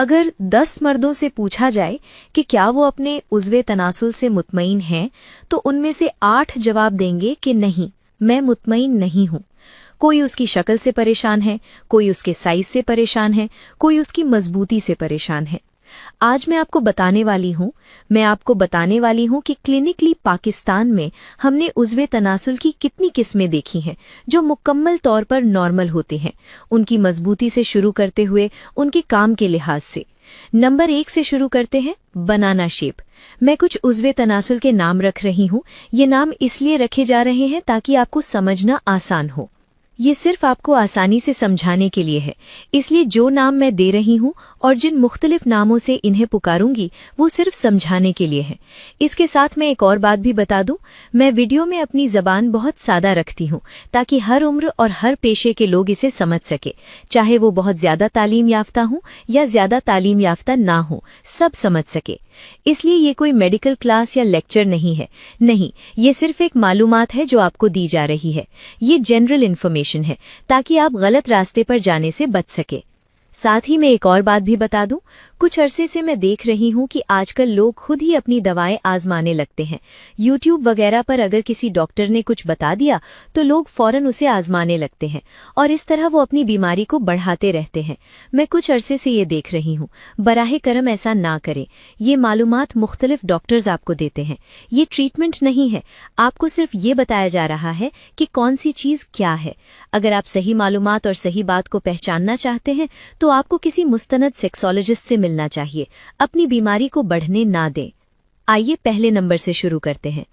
अगर 10 मर्दों से पूछा जाए कि क्या वो अपने उज़्वे तनासुल से मुतमईन हैं, तो उनमें से 8 जवाब देंगे कि नहीं, मैं मुतमईन नहीं हूँ। कोई उसकी शक्ल से परेशान है, कोई उसके साइज से परेशान है, कोई उसकी मजबूती से परेशान है। आज मैं आपको बताने वाली हूँ कि क्लिनिकली पाकिस्तान में हमने उज़्वे तनासुल की कितनी किस्में देखी हैं जो मुकम्मल तौर पर नॉर्मल होते हैं, उनकी मजबूती से शुरू करते हुए उनके काम के लिहाज से। नंबर 1 से शुरू करते हैं, बनाना शेप। मैं कुछ उज़्वे तनासुल के नाम रख रही हूँ। ये नाम इसलिए रखे जा रहे हैं ताकि आपको समझना आसान हो। ये सिर्फ आपको आसानी से समझाने के लिए है, इसलिए जो नाम मैं दे रही हूँ और जिन मुख्तलिफ नामों से इन्हें पुकारूंगी वो सिर्फ समझाने के लिए है। इसके साथ मैं एक और बात भी बता दूं, मैं वीडियो में अपनी ज़बान बहुत सादा रखती हूँ ताकि हर उम्र और हर पेशे के लोग इसे समझ सके, चाहे वो बहुत ज़्यादा तालीम याफ्ता हों या ज़्यादा तालीम याफ्ता ना हो, सब समझ सके। इसलिए ये कोई मेडिकल क्लास या लेक्चर नहीं है, नहीं, ये सिर्फ एक मालूमात है जो आपको दी जा रही है। ये जनरल इन्फॉर्मेशन है ताकि आप गलत रास्ते पर जाने से बच सके। साथ ही मैं एक और बात भी बता दूं, कुछ अरसे से मैं देख रही हूं कि आजकल लोग खुद ही अपनी दवाएं आजमाने लगते हैं। यूट्यूब वगैरह पर अगर किसी डॉक्टर ने कुछ बता दिया तो लोग फौरन उसे आजमाने लगते हैं और इस तरह वो अपनी बीमारी को बढ़ाते रहते हैं। मैं कुछ अरसे से ये देख रही हूँ, बराहे करम ऐसा ना करें। ये मालूमात मुख्तलिफ डॉक्टर्स आपको देते हैं, ये ट्रीटमेंट नहीं है। आपको सिर्फ ये बताया जा रहा है कि कौन सी चीज़ क्या है। अगर आप सही मालूमात और सही बात को पहचानना चाहते हैं तो आपको किसी मुस्तनद सेक्सोलॉजिस्ट से मिलना चाहिए। अपनी बीमारी को बढ़ने ना दें। आइए पहले नंबर से शुरू करते हैं।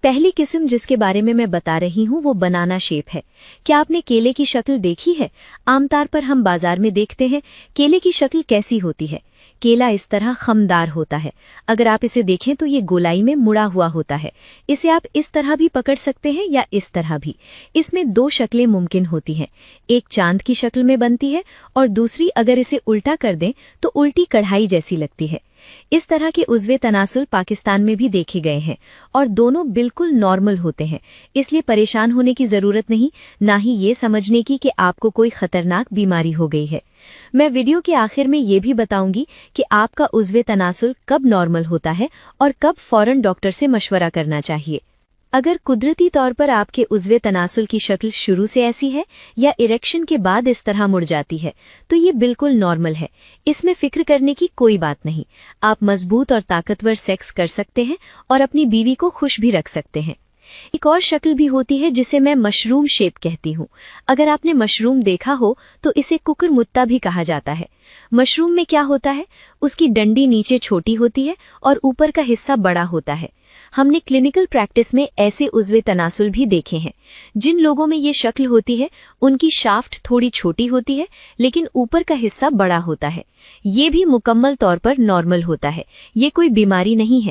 पहली किस्म जिसके बारे में मैं बता रही हूँ वो बनाना शेप है। क्या आपने केले की शक्ल देखी है? आमतौर पर हम बाजार में देखते हैं केले की शक्ल कैसी होती है। केला इस तरह खमदार होता है। अगर आप इसे देखें तो ये गोलाई में मुड़ा हुआ होता है। इसे आप इस तरह भी पकड़ सकते हैं या इस तरह भी। इसमें 2 शक्लें मुमकिन होती हैं, एक चांद की शक्ल में बनती है और दूसरी अगर इसे उल्टा कर दें तो उल्टी कढ़ाई जैसी लगती है। इस तरह के उज़्वे तनासुल पाकिस्तान में भी देखे गए हैं और दोनों बिल्कुल नॉर्मल होते हैं, इसलिए परेशान होने की ज़रूरत नहीं, ना ही ये समझने की कि आपको कोई खतरनाक बीमारी हो गई है। मैं वीडियो के आखिर में ये भी बताऊंगी कि आपका उज़्वे तनासुल कब नॉर्मल होता है और कब फौरन डॉक्टर से मशवरा करना चाहिए। अगर कुदरती तौर पर आपके उज़्वे तनासुल की शक्ल शुरू से ऐसी है या इरेक्शन के बाद इस तरह मुड़ जाती है तो ये बिल्कुल नॉर्मल है, इसमें फिक्र करने की कोई बात नहीं। आप मजबूत और ताकतवर सेक्स कर सकते हैं और अपनी बीवी को खुश भी रख सकते हैं। एक और शक्ल भी होती है जिसे मैं मशरूम शेप कहती हूँ। अगर आपने मशरूम देखा हो तो इसे कुकुरमुत्ता भी कहा जाता है। मशरूम में क्या होता है, उसकी डंडी नीचे छोटी होती है और ऊपर का हिस्सा बड़ा होता है। हमने क्लिनिकल प्रैक्टिस में ऐसे उज़्वे तनासुल भी देखे हैं। जिन लोगों में ये शक्ल होती है उनकी शाफ्ट थोड़ी छोटी होती है लेकिन ऊपर का हिस्सा बड़ा होता है। ये भी मुकम्मल तौर पर नॉर्मल होता है, ये कोई बीमारी नहीं है।